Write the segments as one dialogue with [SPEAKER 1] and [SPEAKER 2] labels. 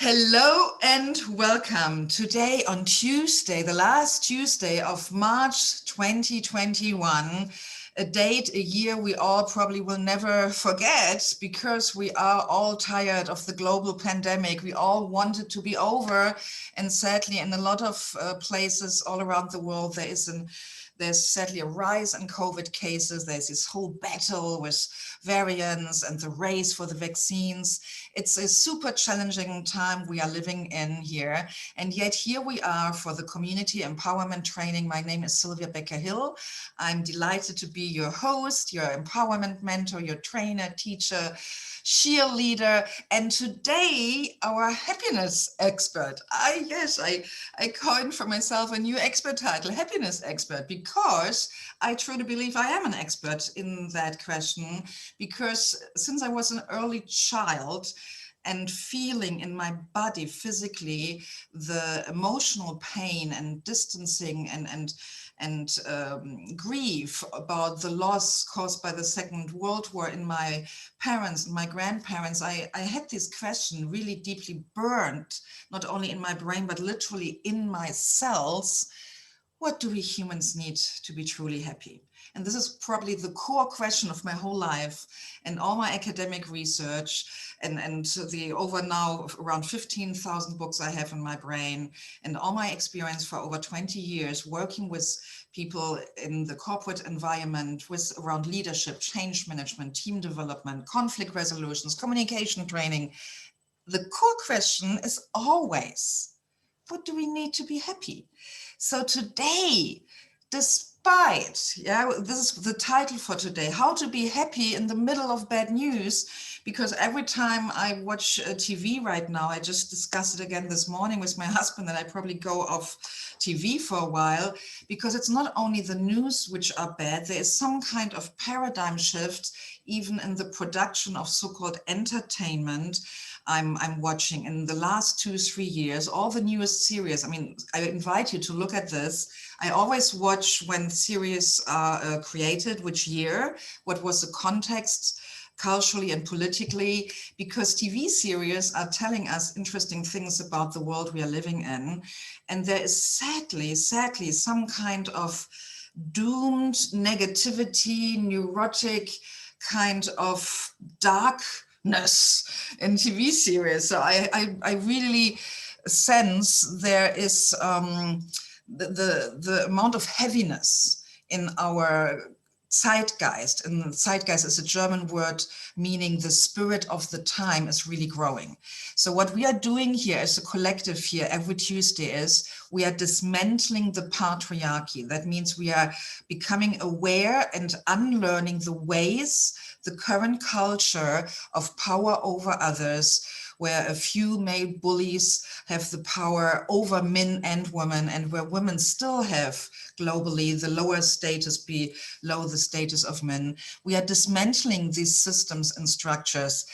[SPEAKER 1] Hello and welcome. Today on Tuesday, the last Tuesday of March 2021, a date, a year we all probably will never forget because we are all tired of the global pandemic. We all want it to be over, and sadly in a lot of places all around the world there's sadly a rise in COVID cases. There's this whole battle with variants and the race for the vaccines. It's a super challenging time we are living in here. And yet here we are for the community empowerment training. My name is Sylvia Becker-Hill. I'm delighted to be your host, your empowerment mentor, your trainer, teacher, cheerleader, and today our happiness expert. I coined for myself a new expert title, happiness expert, because I truly believe I am an expert in that question, because since I was an early child and feeling in my body physically the emotional pain and distancing and grief about the loss caused by the Second World War in my parents and my grandparents, I had this question really deeply burned, not only in my brain, but literally in my cells. What do we humans need to be truly happy? And this is probably the core question of my whole life and all my academic research and the over now around 15,000 books I have in my brain, and all my experience for over 20 years working with people in the corporate environment with around leadership, change management, team development, conflict resolutions, communication training. The core question is always, what do we need to be happy? So today, this is the title for today, how to be happy in the middle of bad news, because every time I watch TV right now, I just discussed it again this morning with my husband that I probably go off TV for a while, because it's not only the news which are bad, there is some kind of paradigm shift even in the production of so-called entertainment. I'm watching in the last 2-3 years, all the newest series. I mean, I invite you to look at this. I always watch when series are created, which year, what was the context culturally and politically, because TV series are telling us interesting things about the world we are living in. And there is sadly, some kind of doomed negativity, neurotic kind of darkness in TV series. So I really sense there is the amount of heaviness in our zeitgeist, and zeitgeist is a German word meaning the spirit of the time, is really growing. So what we are doing here as a collective here every Tuesday is we are dismantling the patriarchy. That means we are becoming aware and unlearning the ways, the current culture of power over others, where a few male bullies have the power over men and women, and where women still have globally the lower status below the status of men. We are dismantling these systems and structures,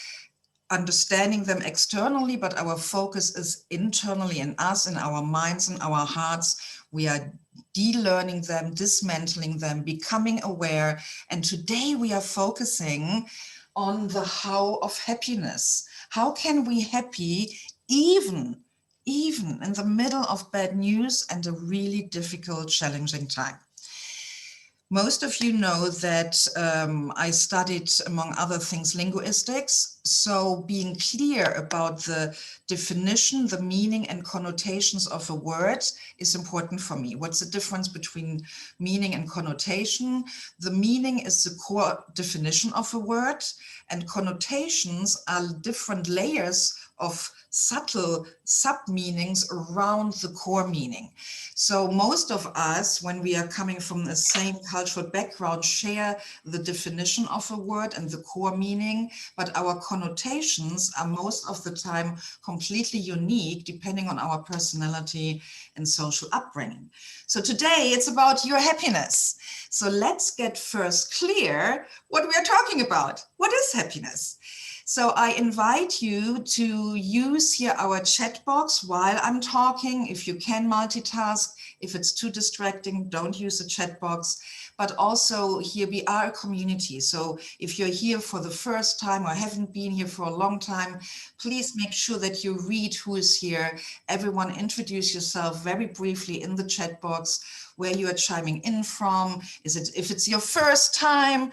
[SPEAKER 1] understanding them externally, but our focus is internally in us, in our minds and our hearts. We are de-learning them, dismantling them, becoming aware. And today we are focusing on the how of happiness. How can we happy even in the middle of bad news and a really difficult, challenging time? Most of you know that I studied, among other things, linguistics. So being clear about the definition, the meaning and connotations of a word is important for me. What's the difference between meaning and connotation? The meaning is the core definition of a word, and connotations are different layers of subtle sub-meanings around the core meaning. So most of us, when we are coming from the same cultural background, share the definition of a word and the core meaning, but our connotations are most of the time completely unique depending on our personality and social upbringing. So today it's about your happiness. So let's get first clear what we are talking about. What is happiness? So I invite you to use here our chat box while I'm talking. If you can multitask, if it's too distracting, don't use the chat box. but also here we are a community. So if you're here for the first time or haven't been here for a long time, please make sure that you read who is here. Everyone introduce yourself very briefly in the chat box, where you are chiming in from. If it's your first time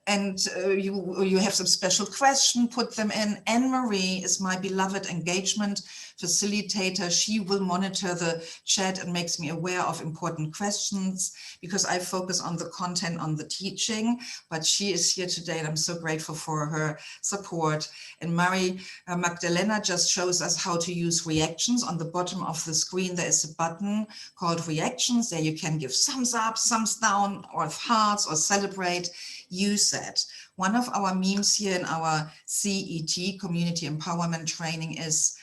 [SPEAKER 1] and you have some special question, put them in. Anne-Marie is my beloved engagement facilitator. She will monitor the chat and makes me aware of important questions, because I focus on the content, on the teaching, but she is here today and I'm so grateful for her support. And Marie Magdalena just shows us how to use reactions. On the bottom of the screen there is a button called reactions. There you can give thumbs up, thumbs down, or hearts, or celebrate. Use that. One of our memes here in our CET, Community Empowerment Training, is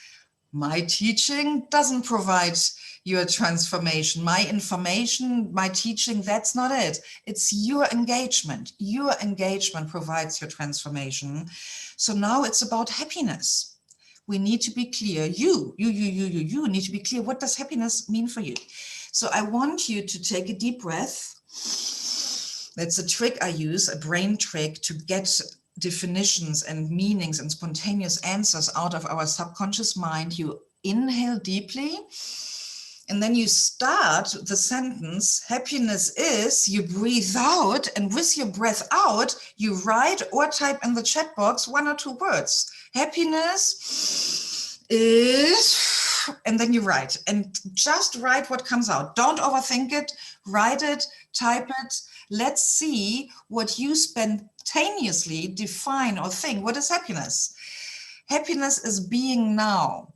[SPEAKER 1] my teaching doesn't provide your transformation. My information, my teaching, that's not it. It's your engagement. Your engagement provides your transformation. So now it's about happiness. We need to be clear. You need to be clear. What does happiness mean for you? So I want you to take a deep breath. That's a trick I use, a brain trick, to get definitions and meanings and spontaneous answers out of our subconscious mind. You inhale deeply, and then you start the sentence, happiness is, you breathe out, and with your breath out, you write or type in the chat box 1 or 2 words. Happiness is, and then you write, and just write what comes out. Don't overthink it, write it, type it. Let's see what you spontaneously define or think. What is happiness? Happiness is being now.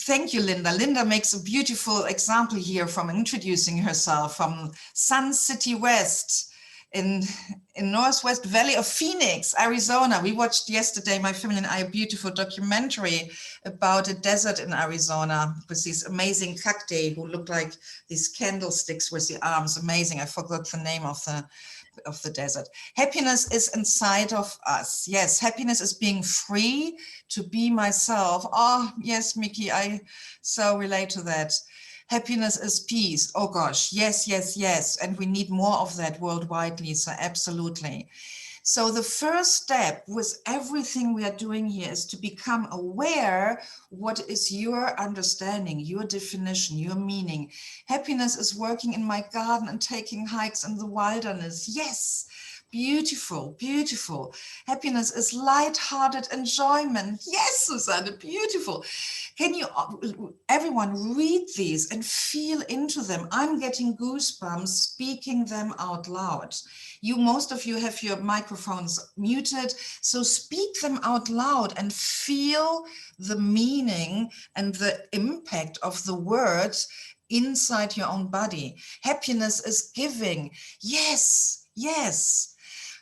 [SPEAKER 1] Thank you, Linda. Linda makes a beautiful example here from introducing herself from Sun City West in Northwest Valley of Phoenix, Arizona. We watched yesterday, my family and I, a beautiful documentary about a desert in Arizona with these amazing cacti who look like these candlesticks with the arms. Amazing. I forgot the name of the desert. Happiness is inside of us. Yes, happiness is being free to be myself. Oh, yes, Mickey, I so relate to that. Happiness is peace. Oh gosh, yes, yes, yes. And we need more of that worldwide, Lisa, absolutely. So the first step with everything we are doing here is to become aware what is your understanding, your definition, your meaning. Happiness is working in my garden and taking hikes in the wilderness. Yes. Beautiful, beautiful. Happiness is light-hearted enjoyment. Yes, Susanne, beautiful. Can you, everyone, read these and feel into them? I'm getting goosebumps speaking them out loud. Most of you have your microphones muted, so speak them out loud and feel the meaning and the impact of the words inside your own body. Happiness is giving. Yes, yes.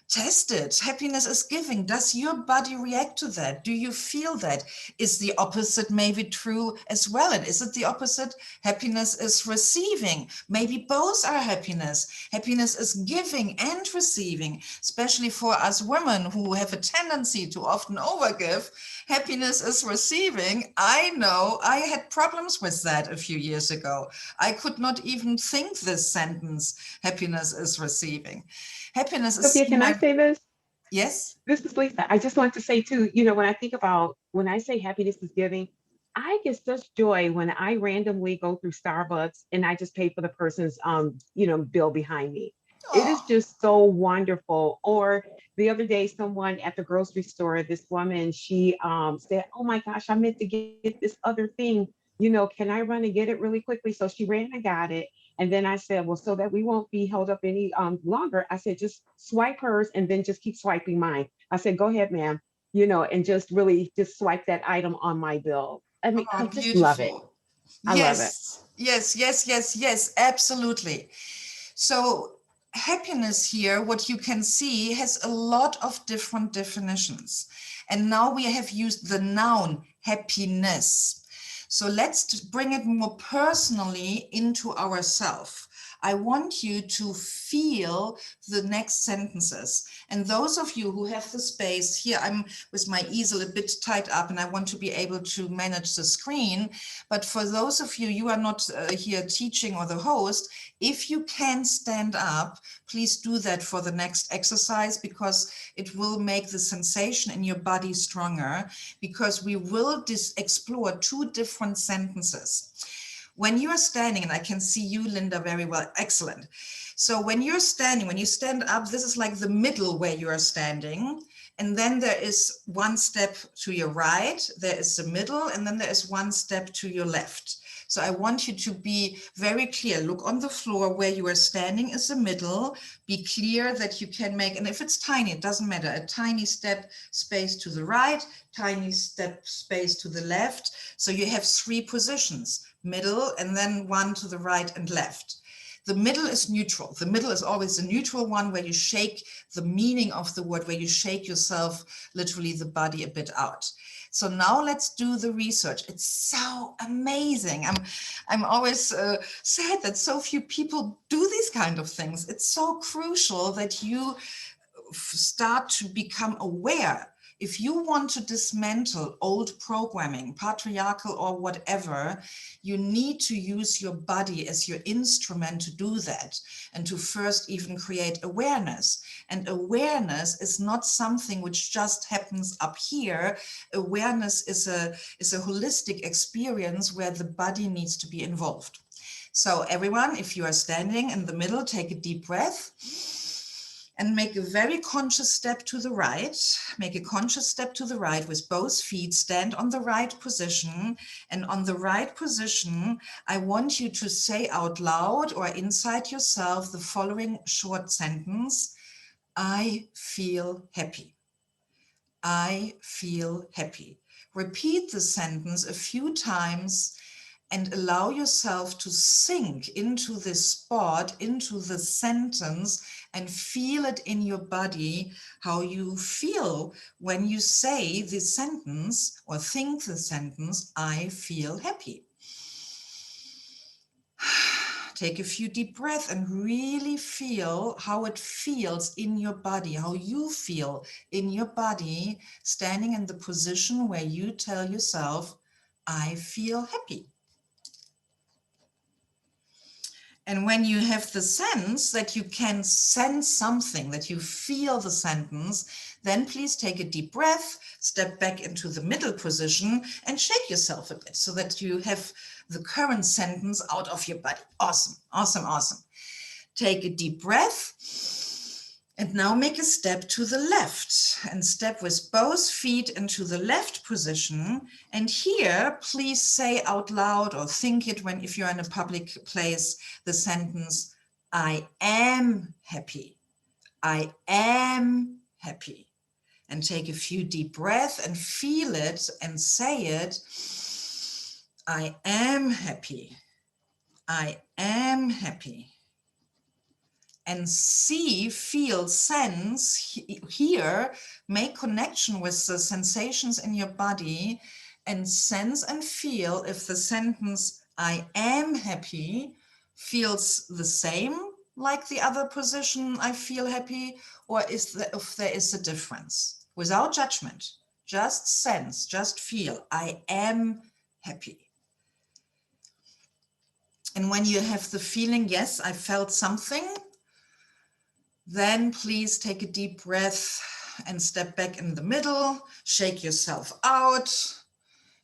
[SPEAKER 1] Test it. Happiness is giving. Does your body react to that? Do you feel that? Is the opposite maybe true as well? And is it the opposite? Happiness is receiving. Maybe both are happiness. Happiness is giving and receiving, especially for us women who have a tendency to often overgive. Happiness is receiving. I know I had problems with that a few years ago. I could not even think this sentence, happiness is receiving. Happiness is.
[SPEAKER 2] Sylvia, can I say this?
[SPEAKER 1] Yes.
[SPEAKER 2] This is Lisa. I just want to say too, when I say happiness is giving, I get such joy when I randomly go through Starbucks and I just pay for the person's bill behind me. It is just so wonderful. Or the other day, someone at the grocery store, this woman, she said, "Oh my gosh, I meant to get this other thing. Can I run and get it really quickly?" So she ran and got it. And then I said, well, so that we won't be held up any longer, I said, just swipe hers and then just keep swiping mine. I said, go ahead, ma'am, and just really just swipe that item on my bill. I mean, I just love it.
[SPEAKER 1] Beautiful.
[SPEAKER 2] I love it.
[SPEAKER 1] Yes, absolutely. So happiness here, what you can see, has a lot of different definitions. And now we have used the noun happiness. So let's bring it more personally into ourselves. I want you to feel the next sentences. And those of you who have the space here, I'm with my easel a bit tied up and I want to be able to manage the screen. But for those of you, you are not here teaching or the host, if you can stand up, please do that for the next exercise, because it will make the sensation in your body stronger, because we will explore two different sentences. When you are standing, and I can see you, Linda, very well, excellent. So when you're standing, when you stand up, this is like the middle where you are standing. And then there is one step to your right, there is the middle, and then there is one step to your left. So I want you to be very clear. Look on the floor where you are standing is the middle. Be clear that you can make, and if it's tiny, it doesn't matter, a tiny step space to the right, tiny step space to the left. So you have three positions, middle, and then one to the right and left. The middle is neutral. The middle is always the neutral one where you shake the meaning of the word, where you shake yourself, literally the body a bit out. So now let's do the research. It's so amazing. I'm always sad that so few people do these kind of things. It's so crucial that you start to become aware. If you want to dismantle old programming, patriarchal or whatever, you need to use your body as your instrument to do that, and to first even create awareness. And awareness is not something which just happens up here. Awareness is a holistic experience where the body needs to be involved. So everyone, if you are standing in the middle, take a deep breath. And make a very conscious step to the right. Make a conscious step to the right with both feet. Stand on the right position. And on the right position, I want you to say out loud or inside yourself the following short sentence. I feel happy. I feel happy. Repeat the sentence a few times and allow yourself to sink into this spot, into the sentence, and feel it in your body, how you feel when you say the sentence or think the sentence, I feel happy. Take a few deep breaths and really feel how it feels in your body, how you feel in your body, standing in the position where you tell yourself, I feel happy. And when you have the sense that you can sense something, that you feel the sentence, then please take a deep breath, step back into the middle position and shake yourself a bit so that you have the current sentence out of your body. Awesome, awesome, awesome. Take a deep breath. And now make a step to the left and step with both feet into the left position. And here, please say out loud or think it when, if you're in a public place, the sentence, I am happy. I am happy. And take a few deep breaths and feel it and say it. I am happy. I am happy. And see, feel, sense, hear, make connection with the sensations in your body and sense and feel if the sentence, I am happy, feels the same like the other position, I feel happy, or if there is a difference. Without judgment, just sense, just feel, I am happy. And when you have the feeling, yes, I felt something, then please take a deep breath and step back in the middle, shake yourself out.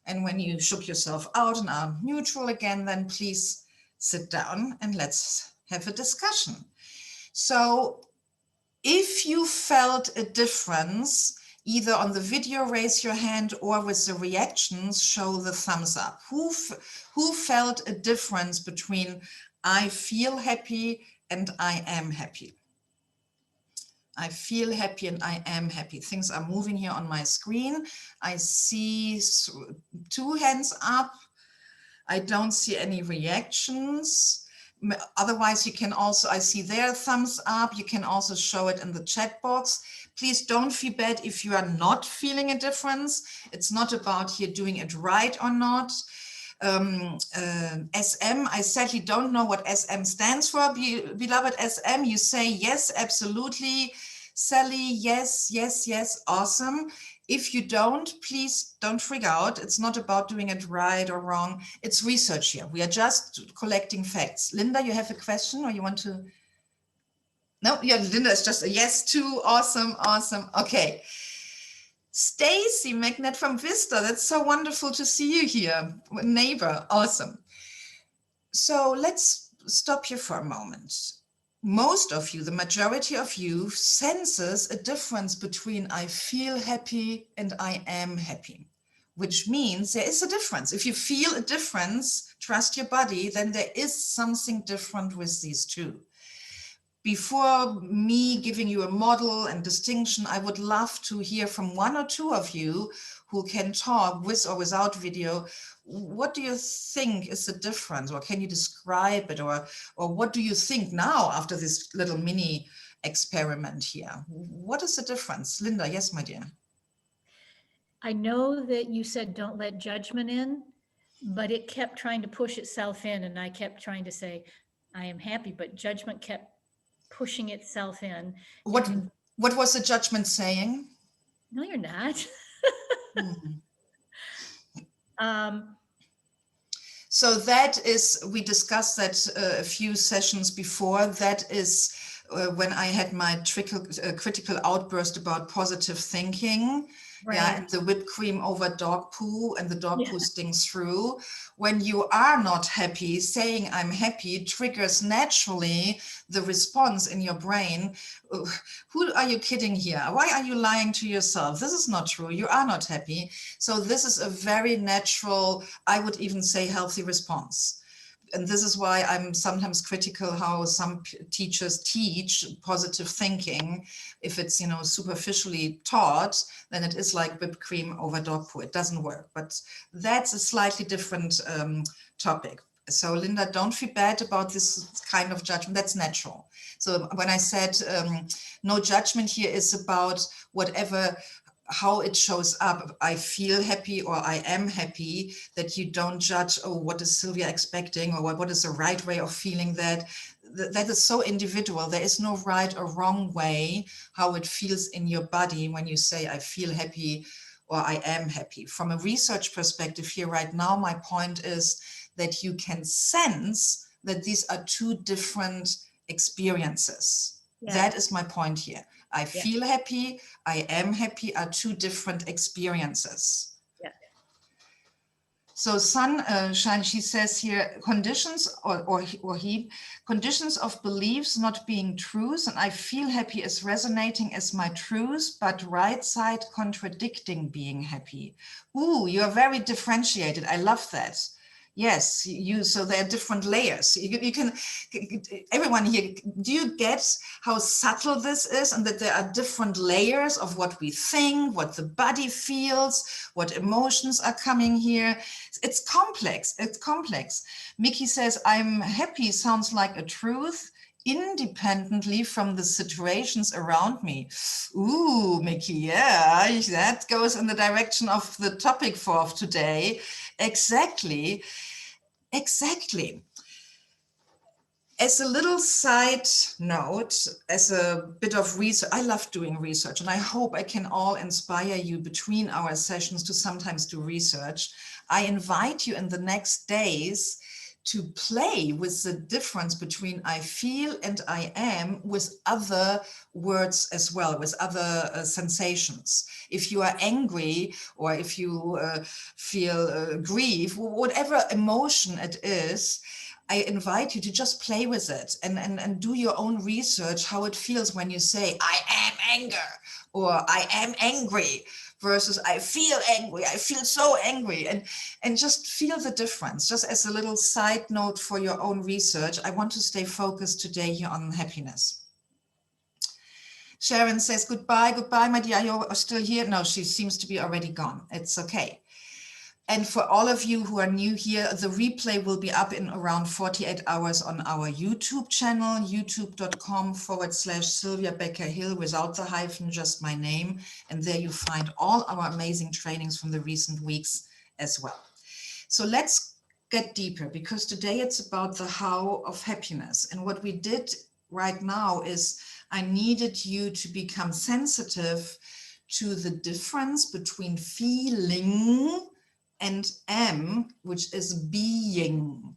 [SPEAKER 1] And when you shook yourself out and are neutral again, then please sit down and let's have a discussion. So if you felt a difference, either on the video, raise your hand, or with the reactions, show the thumbs up. Who felt a difference between I feel happy and I am happy? I feel happy and I am happy. Things are moving here on my screen. I see 2 hands up. I don't see any reactions. Otherwise, you can also, I see their thumbs up. You can also show it in the chat box. Please don't feel bad if you are not feeling a difference. It's not about here doing it right or not. SM, I sadly don't know what SM stands for, beloved SM. You say yes, absolutely. Sally, yes, yes, yes, awesome. If you don't, please don't freak out. It's not about doing it right or wrong. It's research here. We are just collecting facts. Linda, you have a question or you want to? No, yeah, Linda is just a yes too. Awesome, awesome. Okay. Stacy Magnet from Vista, that's so wonderful to see you here. Neighbor, awesome. So let's stop here for a moment. Most of you, the majority of you, senses a difference between I feel happy and I am happy, which means there is a difference. If you feel a difference, trust your body, then there is something different with these two. Before me giving you a model and distinction, I would love to hear from one or two of you who can talk with or without video. What do you think is the difference, or can you describe it, or what do you think now after this little mini experiment here? What is the difference? Linda, yes, my dear.
[SPEAKER 3] I know that you said don't let judgment in, but it kept trying to push itself in, and I kept trying to say, I am happy, but judgment kept pushing itself in.
[SPEAKER 1] What was the judgment saying?
[SPEAKER 3] No, you're not.
[SPEAKER 1] So that is, we discussed that a few sessions before. That is when I had my critical outburst about positive thinking.
[SPEAKER 3] Right.
[SPEAKER 1] Yeah, and the whipped cream over dog poo, and the dog poo stings through. When you are not happy, saying I'm happy triggers naturally the response in your brain. Who are you kidding here? Why are you lying to yourself? This is not true. You are not happy. So this is a very natural, I would even say healthy response. And this is why I'm sometimes critical how some teachers teach positive thinking. If it's, superficially taught, then it is like whipped cream over dog poo. It doesn't work, but that's a slightly different topic. So Linda, don't feel bad about this kind of judgment. That's natural. So when I said no judgment here is about whatever, how it shows up. I feel happy or I am happy, that you don't judge, oh, what is Sylvia expecting, or what is the right way of feeling that. That is so individual. There is no right or wrong way how it feels in your body when you say I feel happy or I am happy. From a research perspective here right now, my point is that you can sense that these are two different experiences. Yeah. That is my point here. I feel happy, I am happy are two different experiences.
[SPEAKER 3] Yeah.
[SPEAKER 1] So Sunshine, she says here, conditions or conditions of beliefs not being truths, and I feel happy is resonating as my truth, but right side contradicting being happy. Ooh, you are very differentiated. I love that. Yes, so there are different layers. You can, everyone here, do you get how subtle this is, and that there are different layers of what we think, what the body feels, what emotions are coming here? It's complex, it's complex. Mickey says, I'm happy sounds like a truth, independently from the situations around me. Ooh, Mickey, yeah, that goes in the direction of the topic for today. Exactly. As a little side note, as a bit of research, I love doing research, and I hope I can all inspire you between our sessions to sometimes do research. I invite you in the next days to play with the difference between I feel and I am with other words as well, with other sensations. If you are angry, or if you feel grief, whatever emotion it is, I invite you to just play with it and do your own research, how it feels when you say, I am anger, or I am angry, versus I feel angry, I feel so angry, and just feel the difference. Just as a little side note for your own research, I want to stay focused today here on happiness. Sharon says, goodbye, my dear, you're still here? No, she seems to be already gone. It's okay. And for all of you who are new here, the replay will be up in around 48 hours on our YouTube channel, youtube.com/Sylvia Becker-Hill, without the hyphen, just my name. And there you find all our amazing trainings from the recent weeks as well. So let's get deeper, because today it's about the how of happiness. And what we did right now is I needed you to become sensitive to the difference between feeling and am, which is being.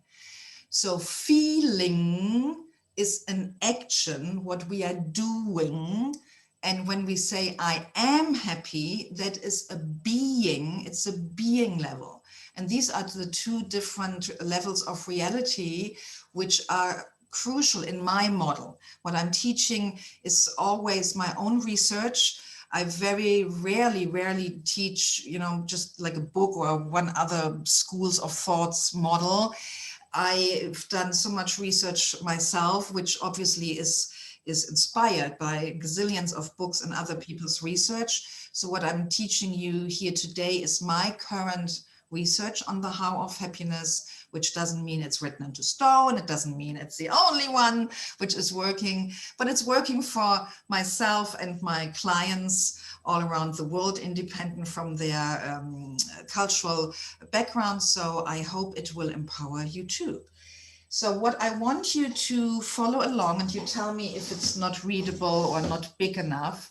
[SPEAKER 1] So feeling is an action, what we are doing. And when we say I am happy, that is a being, it's a being level. And these are the two different levels of reality, which are crucial in my model. What I'm teaching is always my own research. I very rarely teach, just like a book or one other schools of thoughts model. I've done so much research myself, which obviously is inspired by gazillions of books and other people's research. So what I'm teaching you here today is my current research on the how of happiness, which doesn't mean it's written into stone. It doesn't mean it's the only one which is working, but it's working for myself and my clients all around the world, independent from their cultural background. So I hope it will empower you too. So what I want you to follow along, and you tell me if it's not readable or not big enough.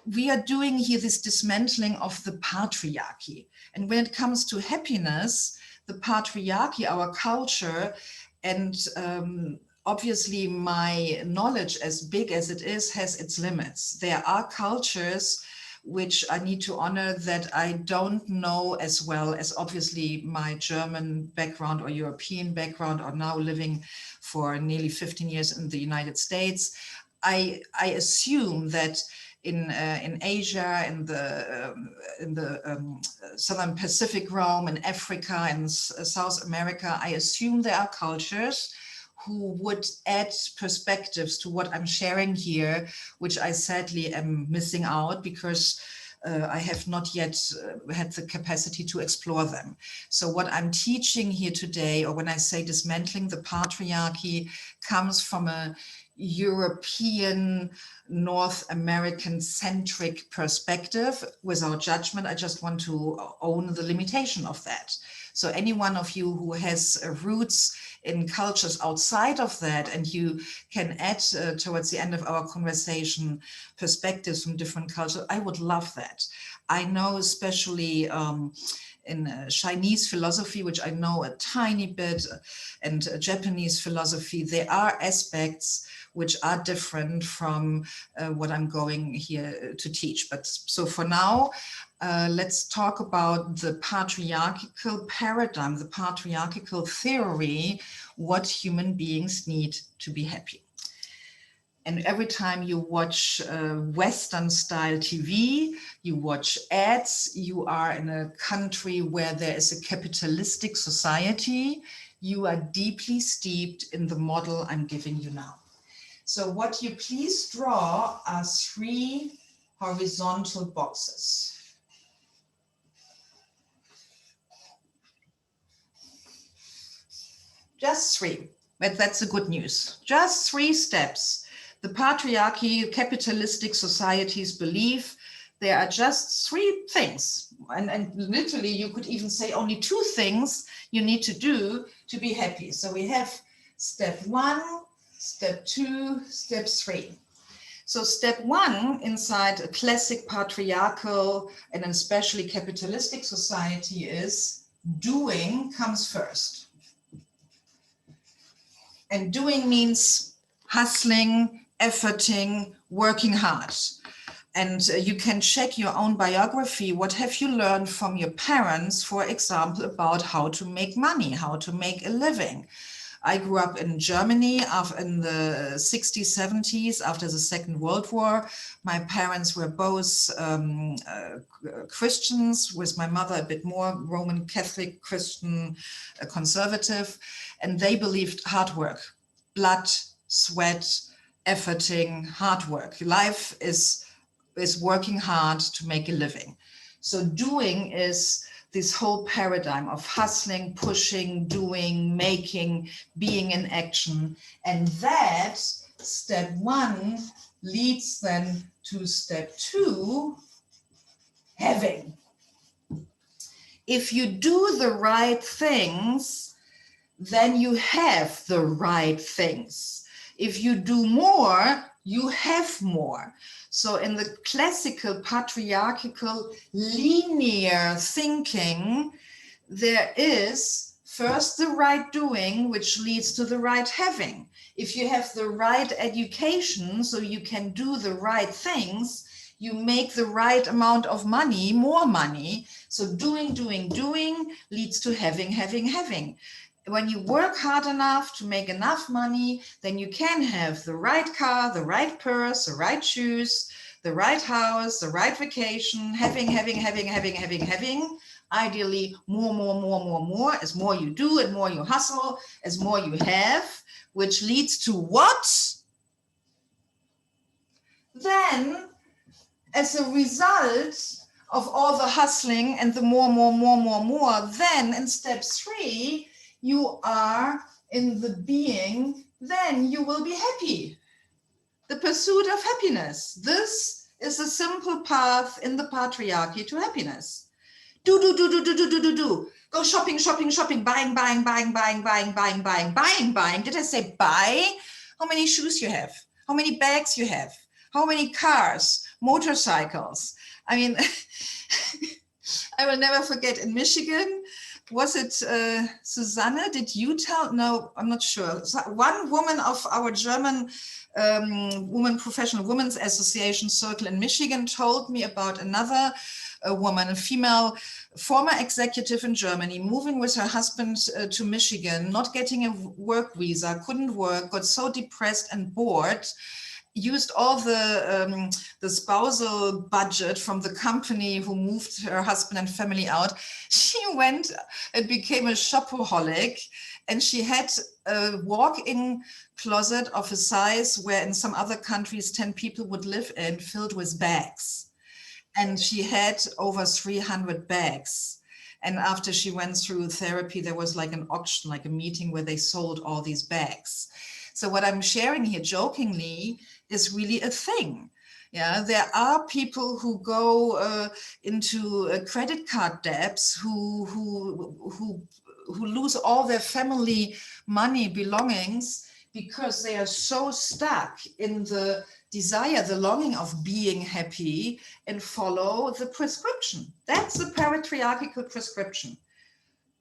[SPEAKER 1] We are doing here this dismantling of the patriarchy. And when it comes to happiness, the patriarchy, our culture, and obviously my knowledge, as big as it is, has its limits. There are cultures which I need to honor that I don't know as well as obviously my German background or European background, or now living for nearly 15 years in the United States. I assume that in Asia, in the Southern Pacific realm, in Africa and South America, I assume there are cultures who would add perspectives to what I'm sharing here, which I sadly am missing out because I have not yet had the capacity to explore them. So what I'm teaching here today, or when I say dismantling the patriarchy, comes from a European, North American centric perspective without judgment. I just want to own the limitation of that. So any one of you who has roots in cultures outside of that, and you can add towards the end of our conversation perspectives from different cultures, I would love that. I know especially in Chinese philosophy, which I know a tiny bit, and Japanese philosophy, there are aspects which are different from what I'm going here to teach. But so for now, let's talk about the patriarchal paradigm, the patriarchal theory, what human beings need to be happy. And every time you watch Western style TV, you watch ads, you are in a country where there is a capitalistic society, you are deeply steeped in the model I'm giving you now. So what you please draw are 3 horizontal boxes. Just 3, but that's the good news. Just 3 steps. The patriarchy, capitalistic societies believe there are just 3 things. And literally you could even say only 2 things you need to do to be happy. So we have step 1, step 2, step 3. So step 1 inside a classic patriarchal and especially capitalistic society is doing comes first. And doing means hustling, efforting, working hard. And you can check your own biography. What have you learned from your parents, for example, about how to make money, how to make a living? I grew up in Germany in the 60s, 70s, after the Second World War. My parents were both Christians, with my mother a bit more Roman Catholic, Christian, conservative. And they believed hard work, blood, sweat, efforting, hard work. Life is working hard to make a living. So doing is this whole paradigm of hustling, pushing, doing, making, being in action. And that step 1 leads then to step 2, having. If you do the right things, then you have the right things. If you do more, you have more. So in the classical patriarchal linear thinking, there is first the right doing, which leads to the right having. If you have the right education, so you can do the right things, you make the right amount of money, more money. So doing leads to having. When you work hard enough to make enough money, then you can have the right car, the right purse, the right shoes, the right house, the right vacation, having. Ideally, more. As more you do and more you hustle, as more you have, which leads to what? Then, as a result of all the hustling and the more, then in step 3, you are in the being, then you will be happy. The pursuit of happiness. This is a simple path in the patriarchy to happiness. Do. Go shopping, buying. Did I say buy? How many shoes you have? How many bags you have? How many cars, motorcycles? I mean, I will never forget in Michigan, was it Susanne? Did you tell? No, I'm not sure. One woman of our German Professional Women's Association circle in Michigan told me about another woman, a female former executive in Germany, moving with her husband to Michigan, not getting a work visa, couldn't work, got so depressed and bored, used all the spousal budget from the company who moved her husband and family out. She went and became a shopaholic, and she had a walk-in closet of a size where in some other countries 10 people would live in, filled with bags. And she had over 300 bags. And after she went through therapy, there was like an auction, like a meeting where they sold all these bags. So what I'm sharing here jokingly is really a thing. Yeah, there are people who go into credit card debts, who lose all their family money, belongings, because they are so stuck in the desire, the longing of being happy, and follow the prescription. That's the patriarchal prescription.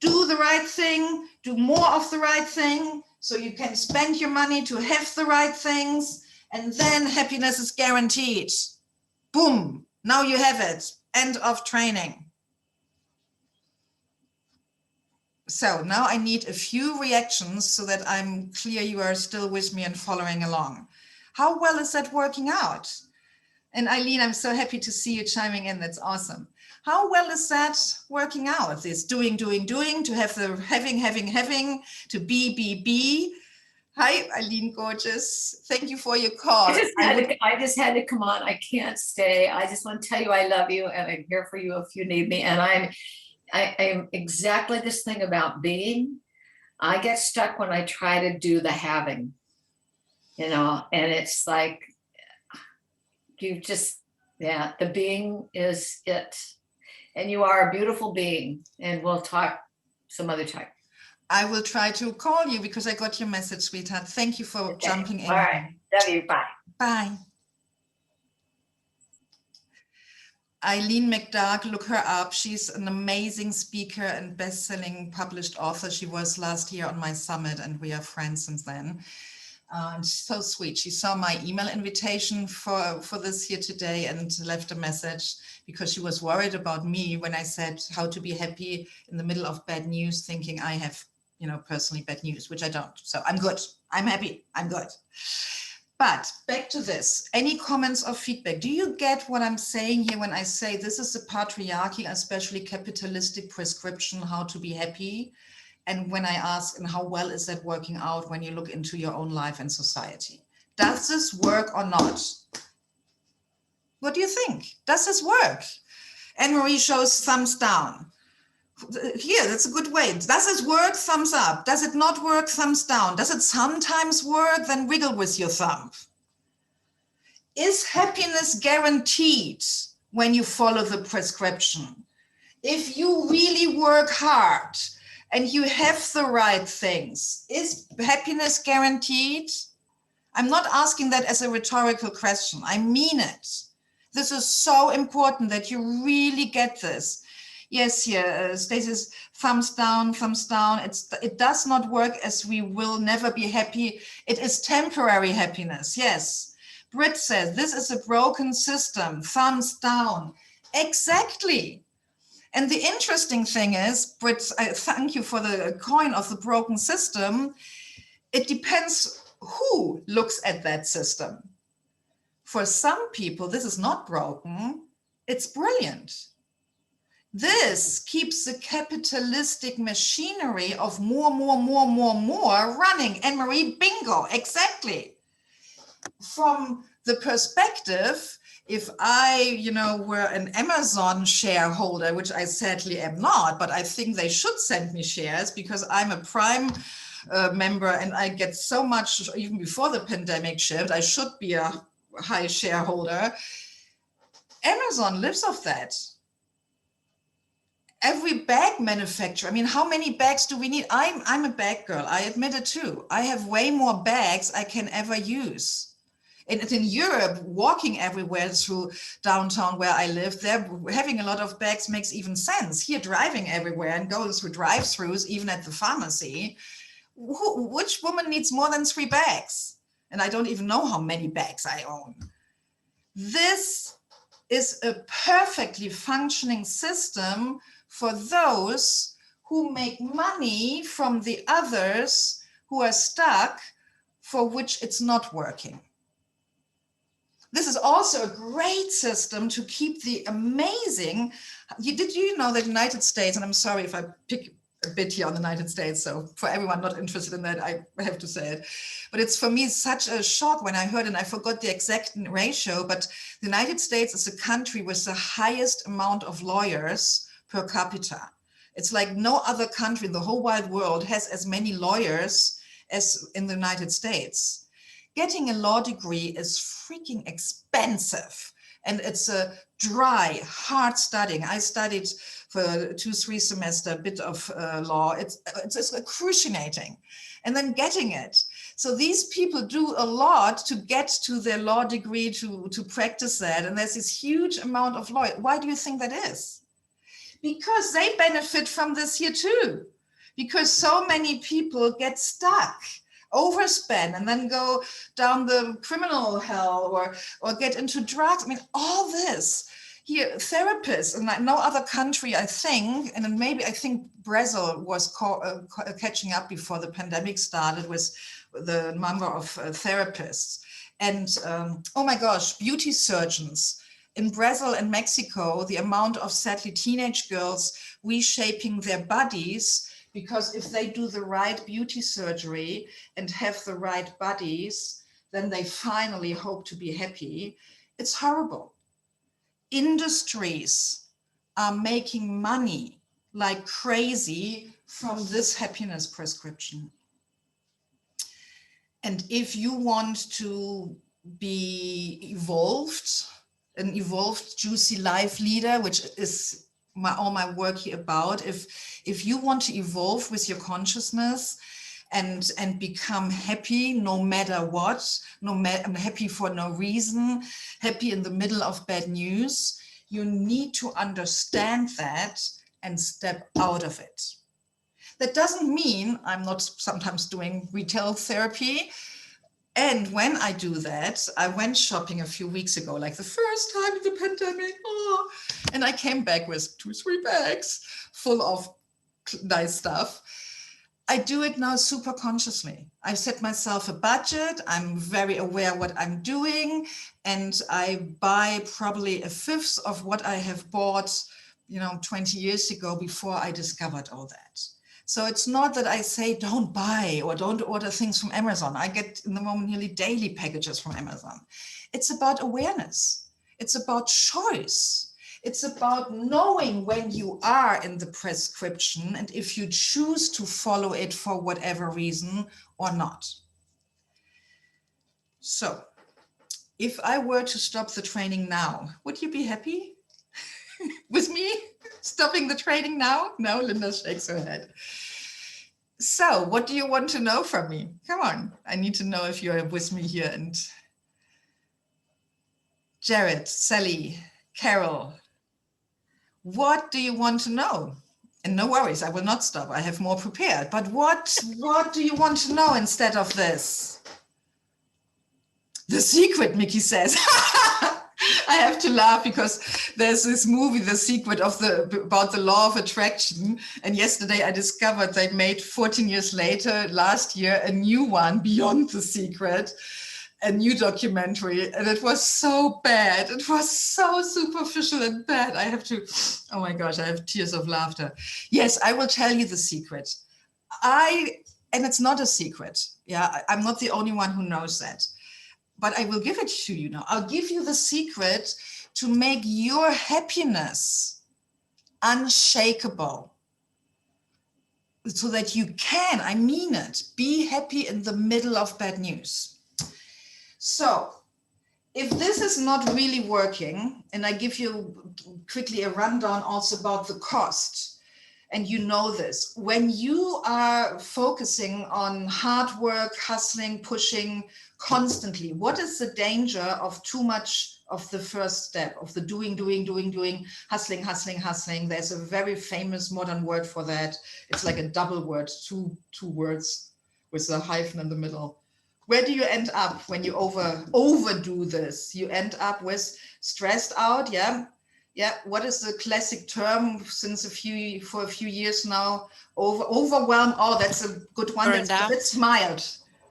[SPEAKER 1] Do the right thing, do more of the right thing, so you can spend your money to have the right things, and then happiness is guaranteed. Boom, now you have it. End of training. So now I need a few reactions so that I'm clear you are still with me and following along. How well is that working out? And Eileen, I'm so happy to see you chiming in. That's awesome. How well is that working out? This doing, to have the having, to be. Hi, Eileen, gorgeous. Thank you for your call.
[SPEAKER 4] I just had to come on. I can't stay. I just want to tell you I love you and I'm here for you if you need me. And I am exactly this thing about being. I get stuck when I try to do the having, and it's like, the being is it. And you are a beautiful being, and we'll talk some other time.
[SPEAKER 1] I will try to call you because I got your message, sweetheart. Thank you for jumping in.
[SPEAKER 4] All right. Love you. Bye.
[SPEAKER 1] Bye. Eileen McDark, look her up. She's an amazing speaker and best-selling published author. She was last year on my summit, and we are friends since then. And she's so sweet. She saw my email invitation for this here today and left a message because she was worried about me when I said how to be happy in the middle of bad news, thinking I have, personally bad news, which I don't. So I'm good. I'm happy. I'm good. But back to this. Any comments or feedback? Do you get what I'm saying here when I say this is a patriarchal, especially capitalistic prescription, how to be happy? And when I ask, and how well is that working out when you look into your own life and society? Does this work or not? What do you think? Does this work? Anne-Marie shows thumbs down. Here, that's a good way. Does it work? Thumbs up. Does it not work? Thumbs down. Does it sometimes work? Then wiggle with your thumb. Is happiness guaranteed when you follow the prescription? if you really work hard and you have the right things, is happiness guaranteed? I'm not asking that as a rhetorical question. I mean it. This is so important that you really get this. Yes, here, Stacey's thumbs down, thumbs down. It does not work, as we will never be happy. It is temporary happiness, yes. Britt says, this is a broken system, thumbs down. Exactly. And the interesting thing is, Britt, I thank you for the coin of the broken system. It depends who looks at that system. For some people, this is not broken, it's brilliant. This keeps the capitalistic machinery of more running. Anne-Marie, bingo, exactly. From the perspective, if I, were an Amazon shareholder, which I sadly am not, but I think they should send me shares because I'm a Prime member and I get so much, even before the pandemic shift, I should be a high shareholder. Amazon lives off that. Every bag manufacturer, how many bags do we need? I'm a bag girl, I admit it too. I have way more bags I can ever use. And in Europe, walking everywhere through downtown where I live, there having a lot of bags makes even sense. Here, driving everywhere and going through drive-throughs, even at the pharmacy, which woman needs more than 3 bags? And I don't even know how many bags I own. This is a perfectly functioning system for those who make money from the others who are stuck, for which it's not working. This is also a great system to keep the amazing, did you know that the United States, and I'm sorry if I pick a bit here on the United States, so for everyone not interested in that, I have to say it, but it's for me such a shock when I heard, and I forgot the exact ratio, but the United States is a country with the highest amount of lawyers per capita. It's like no other country in the whole wide world has as many lawyers as in the United States. Getting a law degree is freaking expensive. And it's a dry, hard studying. I studied for 2-3 semesters a bit of law. It's excruciating. And then getting it. So these people do a lot to get to their law degree, to practice that. And there's this huge amount of law. Why do you think that is? Because they benefit from this here too. Because so many people get stuck, overspend, and then go down the criminal hell or get into drugs. All this here, therapists, and no other country, I think, and then maybe I think Brazil was catching up before the pandemic started with the number of therapists. And oh my gosh, beauty surgeons. In Brazil and Mexico, the amount of sadly teenage girls reshaping their bodies, because if they do the right beauty surgery and have the right bodies, then they finally hope to be happy. It's horrible. Industries are making money like crazy from this happiness prescription. And if you want to be evolved, an evolved, juicy life leader, which is all my work here about, if you want to evolve with your consciousness and become happy no matter what, I'm happy for no reason, happy in the middle of bad news, you need to understand that and step out of it. That doesn't mean I'm not sometimes doing retail therapy. And when I do that, I went shopping a few weeks ago, like the first time in the pandemic, and I came back with 2-3 bags full of nice stuff. I do it now super consciously. I set myself a budget. I'm very aware what I'm doing, and I buy probably 1/5 of what I have bought, 20 years ago before I discovered all that. So it's not that I say don't buy or don't order things from Amazon. I get in the moment nearly daily packages from Amazon. It's about awareness. It's about choice. It's about knowing when you are in the prescription and if you choose to follow it for whatever reason or not. So if I were to stop the training now, would you be happy with me? Stopping the training now? No, Linda shakes her head. So what do you want to know from me? Come on. I need to know if you're with me here. And Jared, Sally, Carol, what do you want to know? And no worries, I will not stop. I have more prepared. But what do you want to know instead of this? The secret, Mickey says. I have to laugh because there's this movie, The Secret, about the law of attraction. And yesterday I discovered they made 14 years later, last year, a new one, Beyond the Secret, a new documentary. And it was so bad. It was so superficial and bad. I have to, oh my gosh, I have tears of laughter. Yes, I will tell you the secret. And it's not a secret. Yeah, I'm not the only one who knows that. But I will give it to you now. I'll give you the secret to make your happiness unshakable so that you can, I mean it, be happy in the middle of bad news. So if this is not really working, and I give you quickly a rundown also about the cost, and you know this, when you are focusing on hard work, hustling, pushing constantly, what is the danger of too much of the first step, of the doing, hustling? There's a very famous modern word for that. It's like a double word, two words with a hyphen in the middle. Where do you end up when you overdo this? You end up with stressed out, yeah? Yeah, what is the classic term for a few years now? Overwhelm. Oh, that's a good one.
[SPEAKER 5] Burned out.
[SPEAKER 1] That's mild.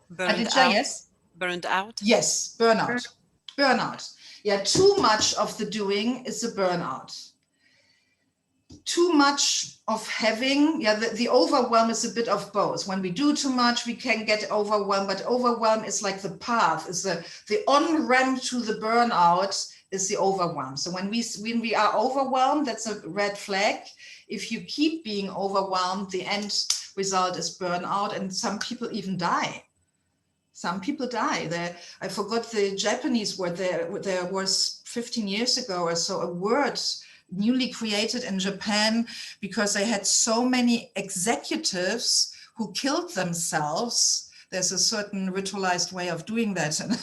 [SPEAKER 5] Burned
[SPEAKER 1] Aditya,
[SPEAKER 5] out.
[SPEAKER 1] yes?
[SPEAKER 5] Burned out.
[SPEAKER 1] Yes, burnout. Yeah, too much of the doing is a burnout. Too much of having, yeah, the overwhelm is a bit of both. When we do too much, we can get overwhelmed, but overwhelm is like the path, is the on-ramp to the burnout is the overwhelm. So when we are overwhelmed, that's a red flag. If you keep being overwhelmed, the end result is burnout, and some people even die. Some people die. I forgot the Japanese word. There was 15 years ago or so a word newly created in Japan because they had so many executives who killed themselves. There's a certain ritualized way of doing that, and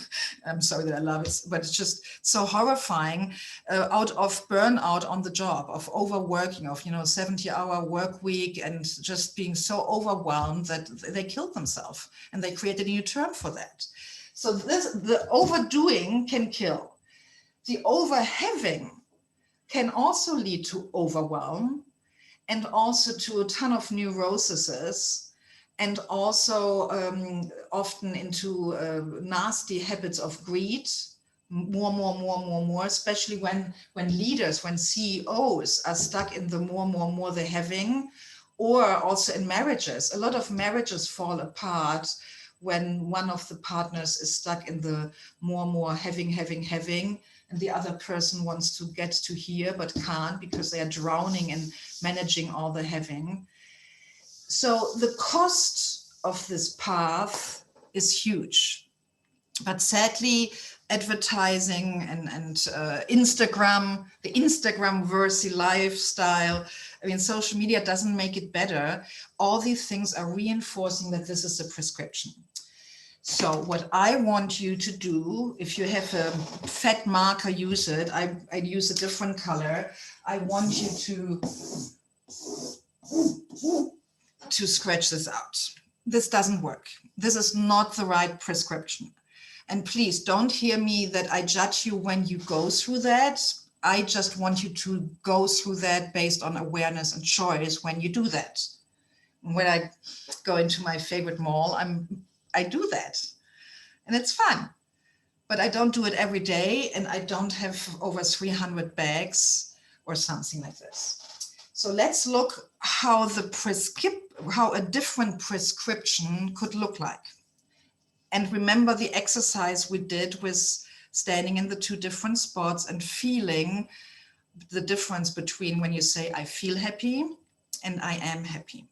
[SPEAKER 1] I'm sorry that I love it, but it's just so horrifying, out of burnout on the job, of overworking, of 70-hour work week, and just being so overwhelmed that they killed themselves, and they created a new term for that. So the overdoing can kill. The overhaving can also lead to overwhelm, and also to a ton of neuroses, and also often into nasty habits of greed, more, especially when leaders, when CEOs are stuck in the more they're having, or also in marriages. A lot of marriages fall apart when one of the partners is stuck in the more having, and the other person wants to get to here but can't because they are drowning in managing all the having. So the cost of this path is huge, but sadly, advertising and Instagram, the Instagram-versy lifestyle, I mean, social media doesn't make it better. All these things are reinforcing that this is a prescription. So what I want you to do, if you have a fat marker, use it. I'd use a different color. I want you to scratch this out. This doesn't work. This is not the right prescription. And please don't hear me that I judge you when you go through that. I just want you to go through that based on awareness and choice when you do that. When I go into my favorite mall, I do that. And it's fun. But I don't do it every day, and I don't have over 300 bags or something like this. So let's look how a different prescription could look like. And remember the exercise we did with standing in the two different spots and feeling the difference between when you say, I feel happy and I am happy.